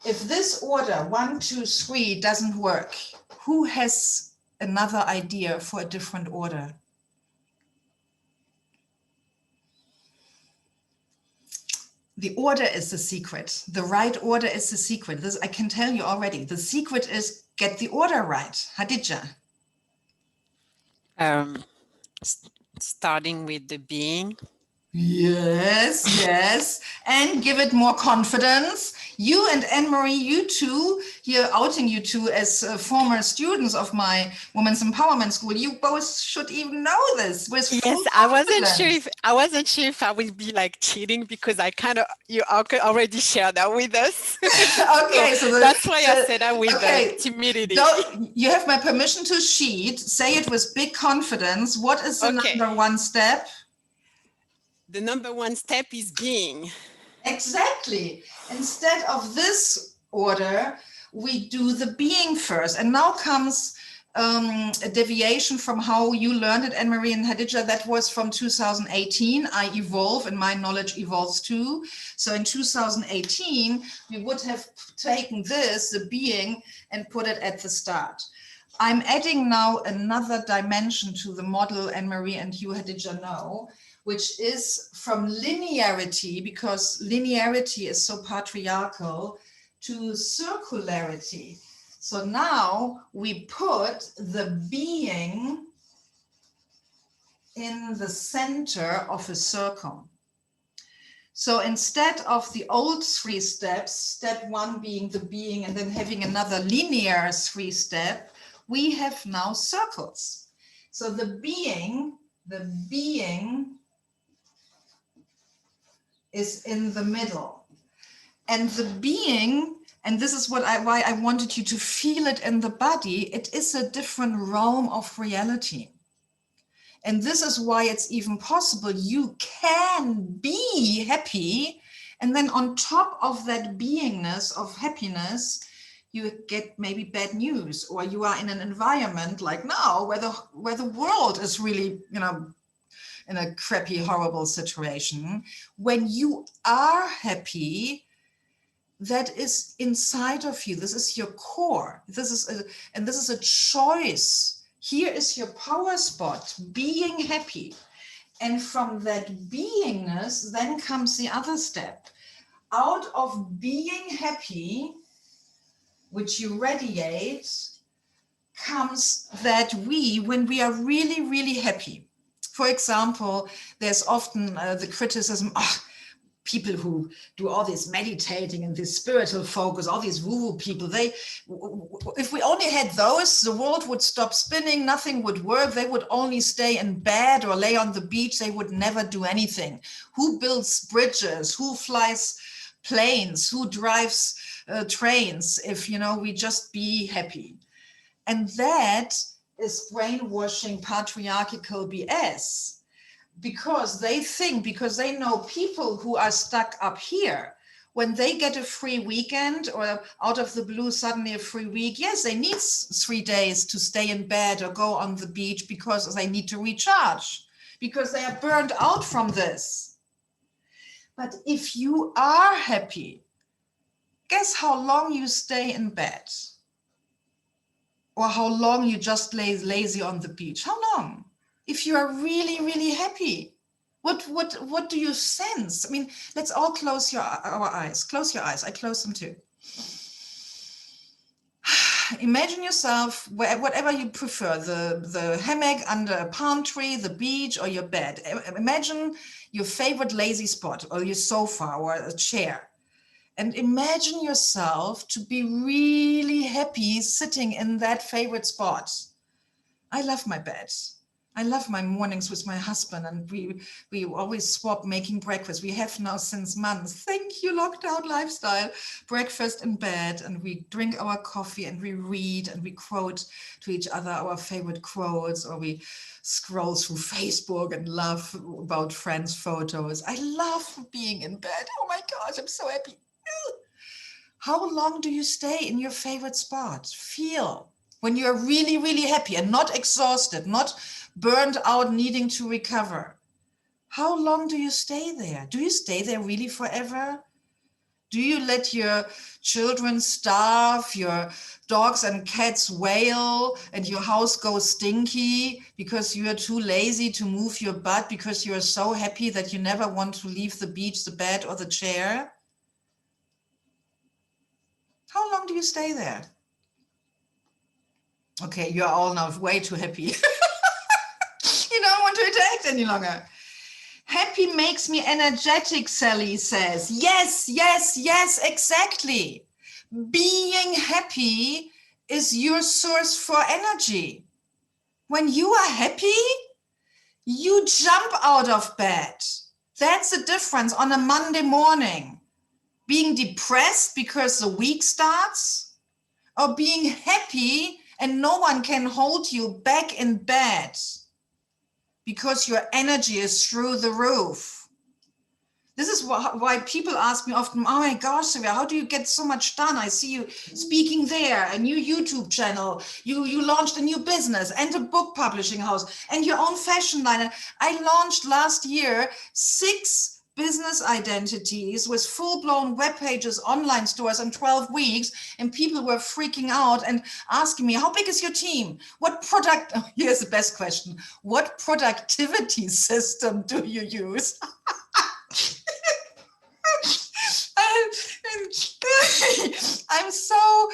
[SPEAKER 1] If this order, 1, 2, 3, doesn't work, who has another idea for a different order? The order is the secret. The right order is the secret. This I can tell you already. The secret is get the order right. Hadija.
[SPEAKER 5] Starting with the being.
[SPEAKER 1] Yes, yes. And give it more confidence. You and Anne-Marie, you two, here outing you two as former students of my Women's Empowerment School, you both should even know this with full
[SPEAKER 5] Yes, I wasn't
[SPEAKER 1] confidence.
[SPEAKER 5] sure if I would be like cheating because you already shared that with us.
[SPEAKER 1] Okay, so
[SPEAKER 5] that's why I said that with
[SPEAKER 1] okay,
[SPEAKER 5] timidity.
[SPEAKER 1] You have my permission to cheat. Say it with big confidence. What is the number one step?
[SPEAKER 5] The number one step is being.
[SPEAKER 1] Exactly. Instead of this order, we do the being first. And now comes a deviation from how you learned it, Anne-Marie and Hadija. That was from 2018. I evolve and my knowledge evolves too. So in 2018, we would have taken this, the being, and put it at the start. I'm adding now another dimension to the model Anne-Marie and you, Hadija, know, which is from linearity, because linearity is so patriarchal, to circularity. So now we put the being in the center of a circle. So instead of the old 3 steps, step 1 being the being and then having another linear 3-step, we have now circles. So the being is in the middle. And the being, and this is why I wanted you to feel it in the body, it is a different realm of reality. And this is why it's even possible you can be happy, and then on top of that beingness of happiness, you get maybe bad news, or you are in an environment like now where the world is really, in a crappy, horrible situation. When you are happy, that is inside of you. This is your core. This is a choice. Here is your power spot, being happy. And from that beingness, then comes the other step. Out of being happy, which you radiate, comes that when we are really, really happy. For example, there's often the criticism, people who do all this meditating and this spiritual focus, all these woo-woo people, if we only had those, the world would stop spinning, nothing would work, they would only stay in bed or lay on the beach, they would never do anything. Who builds bridges? Who flies planes? Who drives trains? If, we just be happy. And that is brainwashing patriarchal BS, because they know people who are stuck up here, when they get a free weekend or out of the blue, suddenly a free week, yes, they need 3 days to stay in bed or go on the beach because they need to recharge, because they are burned out from this. But if you are happy, guess how long you stay in bed? Or how long you just lay lazy on the beach? How long? If you are really, really happy, what do you sense? I mean, let's all close our eyes. Close your eyes. I close them too. Imagine yourself, whatever you prefer, the hammock under a palm tree, the beach, or your bed. Imagine your favorite lazy spot, or your sofa, or a chair. And imagine yourself to be really happy sitting in that favorite spot. I love my bed. I love my mornings with my husband, and we always swap making breakfast. We have now since months, thank you, lockdown lifestyle, breakfast in bed, and we drink our coffee and we read and we quote to each other our favorite quotes, or we scroll through Facebook and laugh about friends' photos. I love being in bed. Oh my gosh, I'm so happy. How long do you stay in your favorite spot? Feel when you're really, really happy and not exhausted, not burned out, needing to recover. How long do you stay there? Do you stay there really forever? Do you let your children starve, your dogs and cats wail, and your house goes stinky because you are too lazy to move your butt because you are so happy that you never want to leave the beach, the bed, or the chair? How long do you stay there? Okay, you're all now way too happy. You don't want to interact any longer. Happy makes me energetic, Sally says. Yes, yes, yes, exactly. Being happy is your source for energy. When you are happy, you jump out of bed. That's the difference on a Monday morning. Being depressed because the week starts, or being happy and no one can hold you back in bed because your energy is through the roof. This is why people ask me often, oh my gosh, Sylvia, how do you get so much done? I see you speaking there, a new YouTube channel, you launched a new business and a book publishing house and your own fashion line. I launched last year 6 business identities with full-blown web pages, online stores in 12 weeks, and people were freaking out and asking me, how big is your team? What product, oh, here's the best question, what productivity system do you use? I'm so,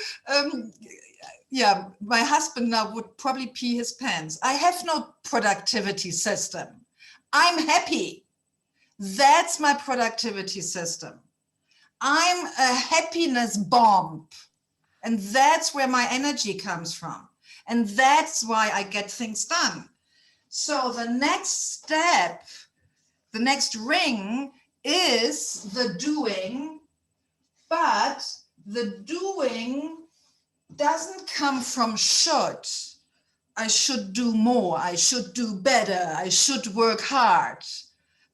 [SPEAKER 1] yeah, my husband now would probably pee his pants. I have no productivity system. I'm happy. That's my productivity system. I'm a happiness bomb. And that's where my energy comes from. And that's why I get things done. So the next step, the next ring is the doing, but the doing doesn't come from should. I should do more, I should do better, I should work hard.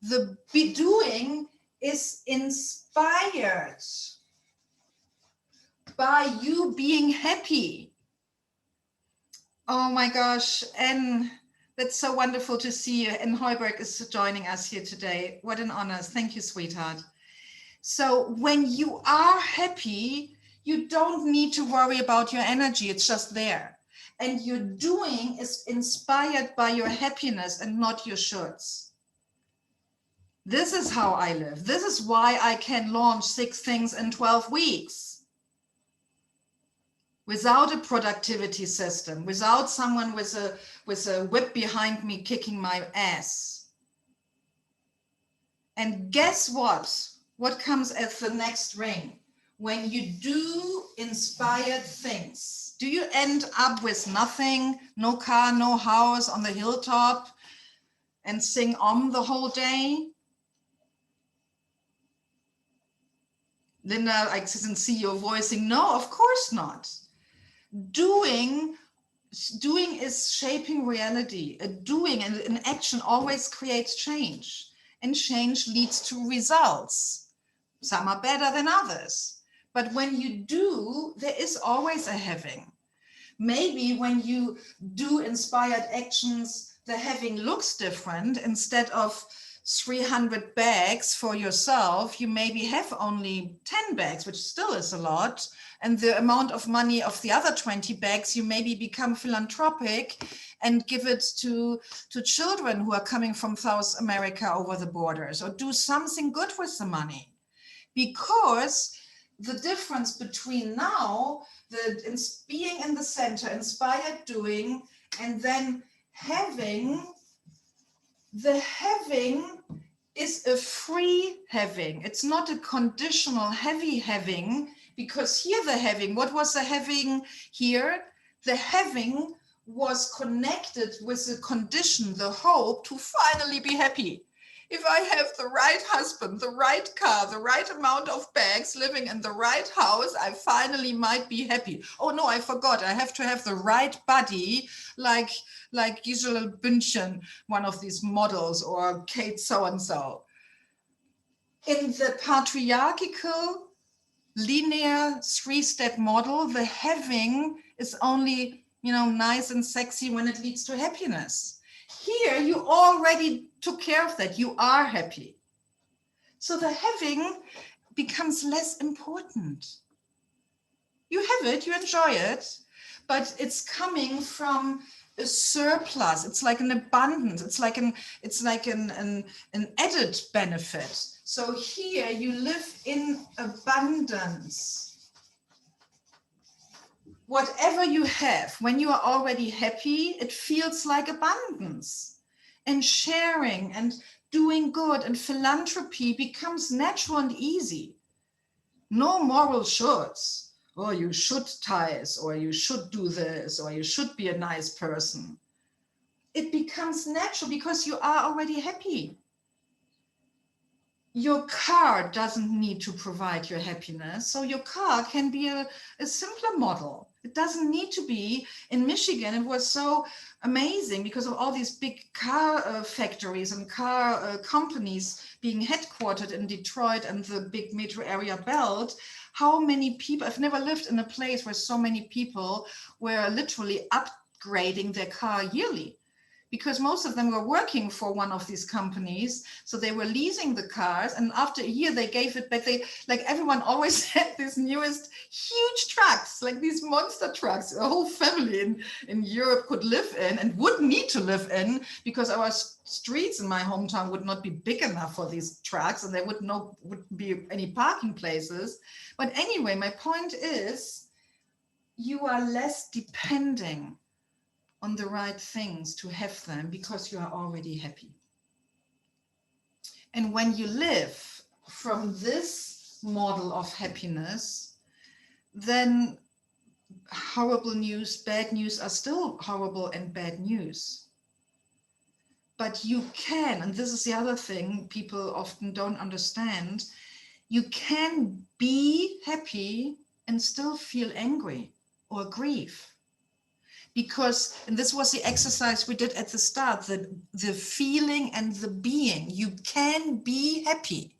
[SPEAKER 1] The doing is inspired by you being happy. Oh my gosh, and that's so wonderful to see you. And Heuberg is joining us here today. What an honor. Thank you, sweetheart. So when you are happy, you don't need to worry about your energy. It's just there. And your doing is inspired by your happiness and not your shoulds. This is how I live. This is why I can launch 6 things in 12 weeks. Without a productivity system, without someone with a whip behind me kicking my ass. And guess what? What comes as the next ring? When you do inspired things, do you end up with nothing, no car, no house on the hilltop and sing the whole day? Linda, I didn't see your voicing. No, of course not. Doing is shaping reality. A doing and an action always creates change, and change leads to results. Some are better than others. But when you do, there is always a having. Maybe when you do inspired actions, the having looks different. Instead of 300 bags for yourself, you maybe have only 10 bags, which still is a lot. And the amount of money of the other 20 bags, you maybe become philanthropic and give it to children who are coming from South America over the borders, or do something good with the money. Because the difference between now, being in the center, inspired doing, and then having, the having is a free having. It's not a conditional heavy having, because here the having, what was the having here? The having was connected with the condition, the hope to finally be happy. If I have the right husband, the right car, the right amount of bags, living in the right house, I finally might be happy. Oh no, I forgot. I have to have the right body, like Gisela Bündchen, one of these models, or Kate so-and-so. In the patriarchal, linear 3-step model, the having is only, nice and sexy when it leads to happiness. Here, you already took care of that. You are happy. So the having becomes less important. You have it, you enjoy it, but it's coming from a surplus. It's like an abundance. It's like an added benefit. So here you live in abundance. Whatever you have, when you are already happy, it feels like abundance. And sharing and doing good and philanthropy becomes natural and easy. No moral shoulds. Oh, you should tithe, or you should do this, or you should be a nice person. It becomes natural because you are already happy. Your car doesn't need to provide your happiness. So your car can be a simpler model. It doesn't need to be. In Michigan, it was so amazing because of all these big car factories and car companies being headquartered in Detroit and the big metro area belt. How many people, I've never lived in a place where so many people were literally upgrading their car yearly, because most of them were working for one of these companies. So they were leasing the cars, and after a year they gave it back. They, like, everyone always had these newest huge trucks, like these monster trucks, a whole family in Europe could live in and would need to live in, because our streets in my hometown would not be big enough for these trucks, and there wouldn't be any parking places. But anyway, my point is, you are less depending on the right things to have them because you are already happy. And when you live from this model of happiness, then horrible news, bad news are still horrible and bad news. But you can, and this is the other thing people often don't understand, you can be happy and still feel angry or grief. Because, and this was the exercise we did at the start, the feeling and the being. You can be happy.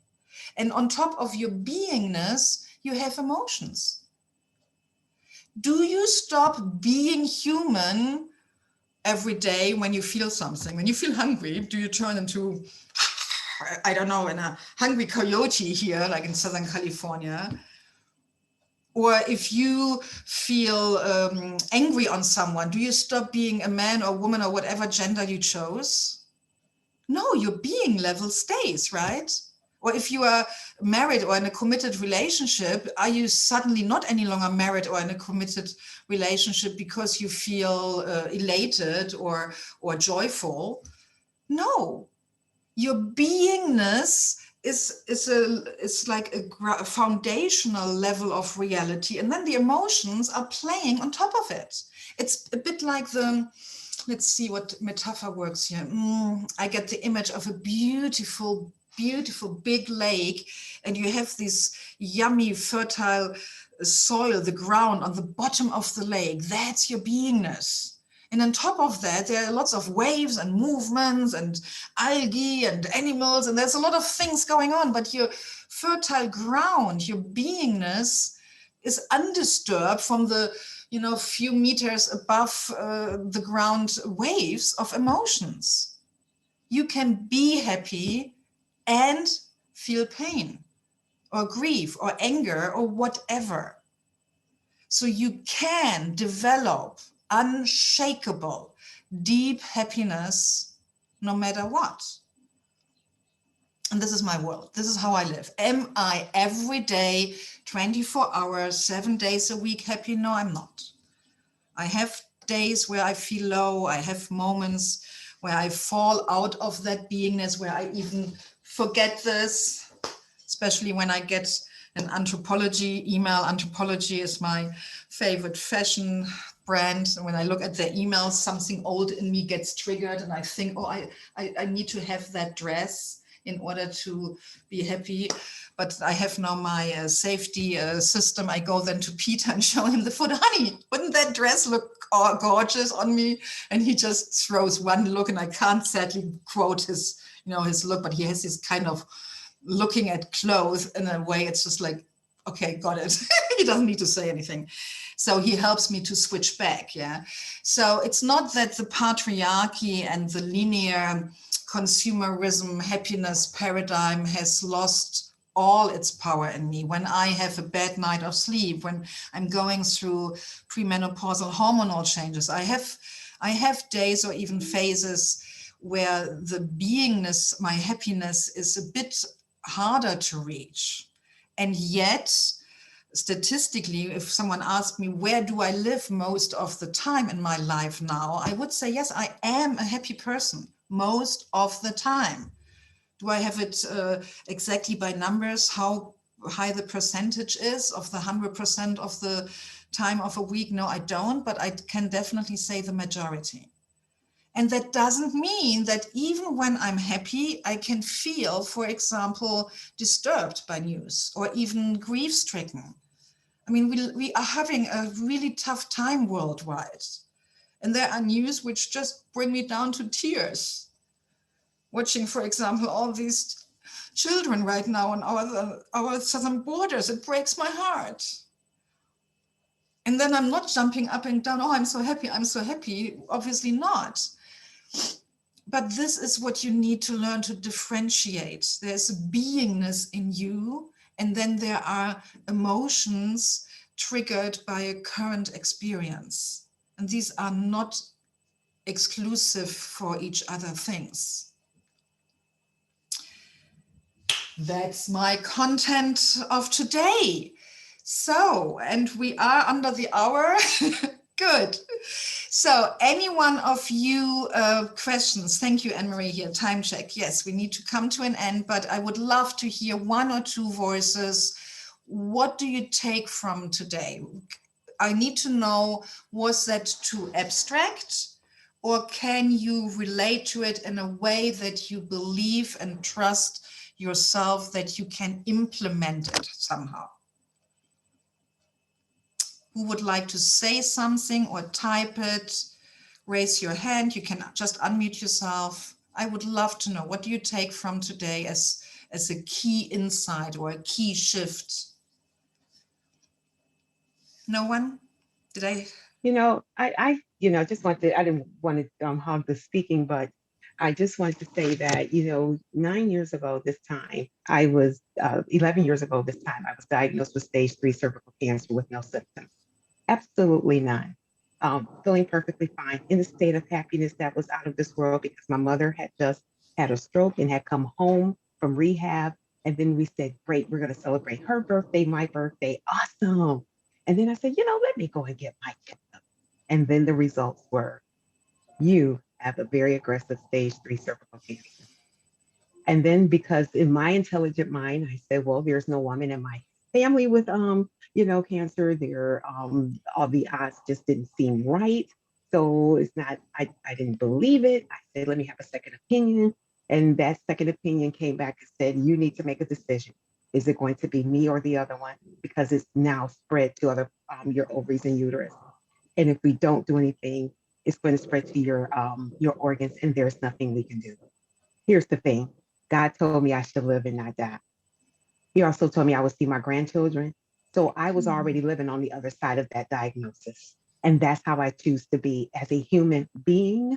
[SPEAKER 1] And on top of your beingness, you have emotions. Do you stop being human every day when you feel something? When you feel hungry, do you turn into, I don't know, in a hungry coyote here, like in Southern California? Or if you feel angry on someone, do you stop being a man or woman or whatever gender you chose? No, your being level stays, right? Or if you are married or in a committed relationship, are you suddenly not any longer married or in a committed relationship because you feel elated or joyful? No, your beingness is like a foundational level of reality, and then the emotions are playing on top of it. It's a bit like let's see what metaphor works here. I get the image of a beautiful big lake, and you have this yummy fertile soil, the ground on the bottom of the lake. That's your beingness. And on top of that, there are lots of waves and movements and algae and animals, and there's a lot of things going on, but your fertile ground, your beingness is undisturbed from the, few meters above the ground waves of emotions. You can be happy and feel pain or grief or anger or whatever. So you can develop unshakable, deep happiness, no matter what. And this is my world. This is how I live. Am I every day, 24 hours, 7 days a week happy? No, I'm not. I have days where I feel low. I have moments where I fall out of that beingness, where I even forget this, especially when I get an anthropology email. Anthropology is my favorite fashion brand. And when I look at their emails, something old in me gets triggered, and I think, oh, I need to have that dress in order to be happy. But I have now my safety system. I go then to Peter and show him the photo. Honey, wouldn't that dress look gorgeous on me? And he just throws one look, and I can't sadly quote his look, but he has this kind of looking at clothes in a way. It's just like, okay, got it. He doesn't need to say anything. So he helps me to switch back. Yeah. So it's not that the patriarchy and the linear consumerism happiness paradigm has lost all its power in me. When I have a bad night of sleep, when I'm going through premenopausal hormonal changes, I have days or even phases where the beingness, my happiness, is a bit harder to reach. And yet, statistically, if someone asked me, where do I live most of the time in my life now, I would say, yes, I am a happy person most of the time. Do I have it exactly by numbers, how high the percentage is of the 100% of the time of a week? No, I don't, but I can definitely say the majority. And that doesn't mean that even when I'm happy, I can feel, for example, disturbed by news or even grief-stricken. I mean, we are having a really tough time worldwide. And there are news which just bring me down to tears. Watching, for example, all these children right now on our southern borders, it breaks my heart. And then I'm not jumping up and down, oh, I'm so happy, obviously not. But this is what you need to learn to differentiate. There's a beingness in you, and then there are emotions triggered by a current experience. And these are not exclusive for each other things. That's my content of today. So, and we are under the hour. Good. So any one of you questions? Thank you, Anne-Marie here, time check. Yes, we need to come to an end, but I would love to hear one or two voices. What do you take from today? I need to know, was that too abstract? Or can you relate to it in a way that you believe and trust yourself that you can implement it somehow? Who would like to say something or type it? Raise your hand. You can just unmute yourself. I would love to know, what do you take from today as a key insight or a key shift? No one? Did I?
[SPEAKER 2] I just I didn't want to hog the speaking, but I just wanted to say that, 9 years ago this time, 11 years ago this time, I was diagnosed with stage 3 cervical cancer with no symptoms. Absolutely none. Feeling perfectly fine, in a state of happiness that was out of this world, because my mother had just had a stroke and had come home from rehab. And then we said, great, we're going to celebrate her birthday, my birthday. Awesome. And then I said, let me go and get my checkup. And then the results were, you have a very aggressive stage 3 cervical cancer. And then, because in my intelligent mind, I said, well, there's no woman in my family with, cancer. There, all the odds just didn't seem right. So it's not, I didn't believe it. I said, let me have a second opinion. And that second opinion came back and said, you need to make a decision. Is it going to be me or the other one? Because it's now spread to other, your ovaries and uterus. And if we don't do anything, it's going to spread to your organs, and there's nothing we can do. Here's the thing. God told me I should live and not die. He also told me I would see my grandchildren. So I was already living on the other side of that diagnosis. And that's how I choose to be. As a human being,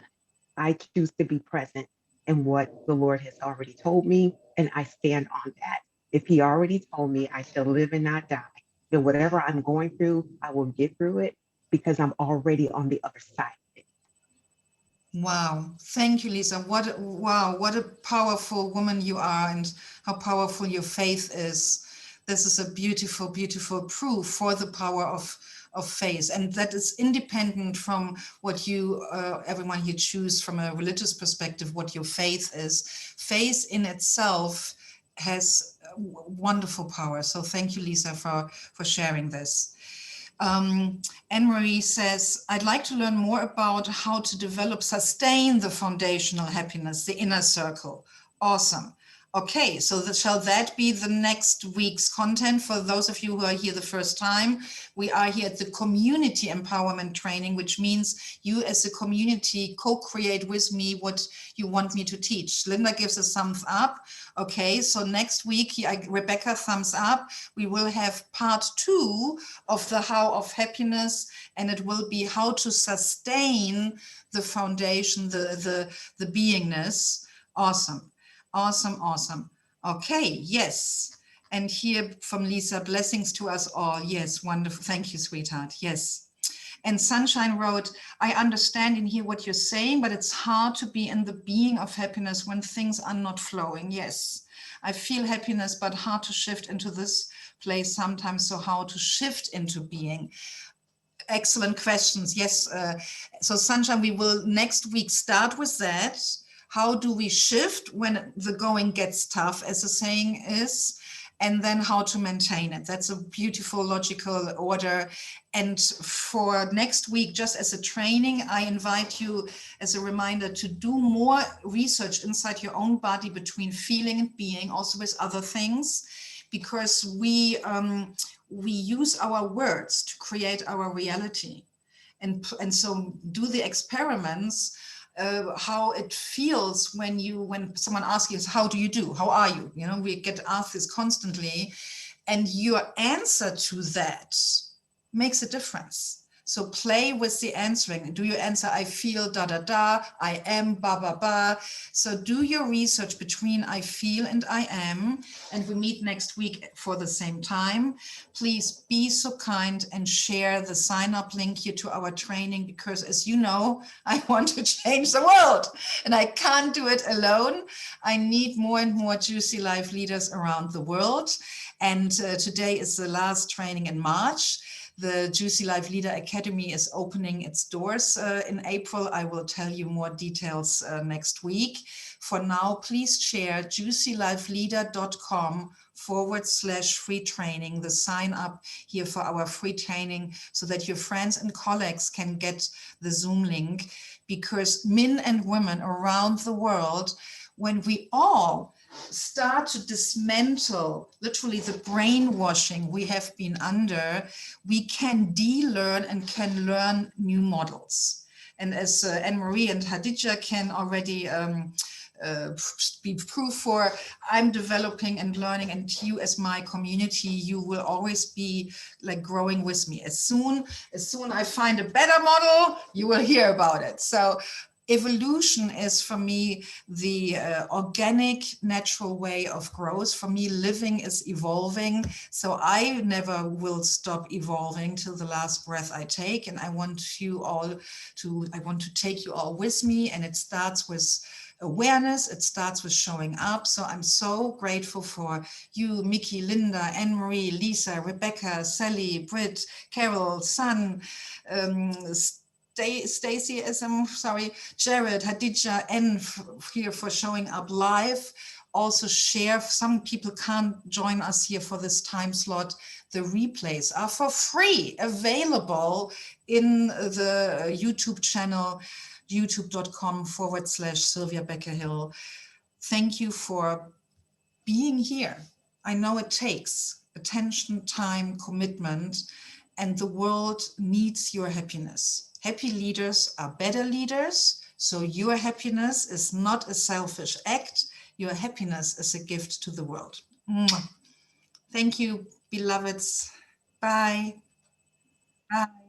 [SPEAKER 2] I choose to be present in what the Lord has already told me, and I stand on that. If he already told me I shall live and not die, then whatever I'm going through, I will get through it, because I'm already on the other side of it.
[SPEAKER 1] Wow. Thank you, Lisa. What a powerful woman you are, and how powerful your faith is. This is a beautiful, beautiful proof for the power of faith. And that is independent from what you, everyone you choose from a religious perspective, what your faith is. Faith in itself has wonderful power. So thank you, Lisa, for sharing this. Anne-Marie says, I'd like to learn more about how to sustain the foundational happiness, the inner circle. Awesome. Okay, so shall that be the next week's content for those of you who are here the first time? We are here at the community empowerment training, which means you as a community co-create with me what you want me to teach. Linda gives a thumbs up. Okay, so next week, Rebecca, thumbs up. We will have part 2 of the How of Happiness, and it will be how to sustain the foundation, the beingness. Awesome. Awesome, awesome. Okay, yes. And here from Lisa, blessings to us all. Yes, wonderful. Thank you, sweetheart. Yes. And Sunshine wrote, I understand and hear what you're saying, but it's hard to be in the being of happiness when things are not flowing. Yes, I feel happiness, but hard to shift into this place sometimes. So how to shift into being? Excellent questions. Yes. So Sunshine, we will next week start with that. How do we shift when the going gets tough, as the saying is, and then how to maintain it? That's a beautiful logical order. And for next week, just as a training, I invite you as a reminder to do more research inside your own body between feeling and being, also with other things, because we use our words to create our reality. And so do the experiments, how it feels when someone asks you, how do you do? How are you? You know, we get asked this constantly, and your answer to that makes a difference. So play with the answering. Do you answer, I feel da da da, I am ba ba ba. So do your research between I feel and I am, and we meet next week for the same time. Please be so kind and share the sign up link here to our training, because as you know, I want to change the world and I can't do it alone. I need more and more Juicy Life leaders around the world. And today is the last training in March. The Juicy Life Leader Academy is opening its doors in April. I will tell you more details next week. For now, please share juicylifeleader.com/free training, the sign up here for our free training, so that your friends and colleagues can get the Zoom link, because men and women around the world, when we all start to dismantle literally the brainwashing we have been under, we can de-learn and can learn new models. And as Anne-Marie and Hadija can already be proof for, I'm developing and learning, and you as my community, you will always be like growing with me. As soon I find a better model, you will hear about it. So evolution is for me the organic, natural way of growth. For me, living is evolving. So I never will stop evolving till the last breath I take. And I want to take you all with me. And it starts with awareness. It starts with showing up. So I'm so grateful for you, Mickey, Linda, Anne-Marie, Lisa, Rebecca, Sally, Britt, Carol, Sun, Stacy, Jared, Hadija, and here for showing up live. Also share, some people can't join us here for this time slot. The replays are for free, available in the YouTube channel, youtube.com/Sylvia Becker-Hill. Thank you for being here. I know it takes attention, time, commitment, and the world needs your happiness. Happy leaders are better leaders. So your happiness is not a selfish act. Your happiness is a gift to the world. Thank you, beloveds. Bye. Bye.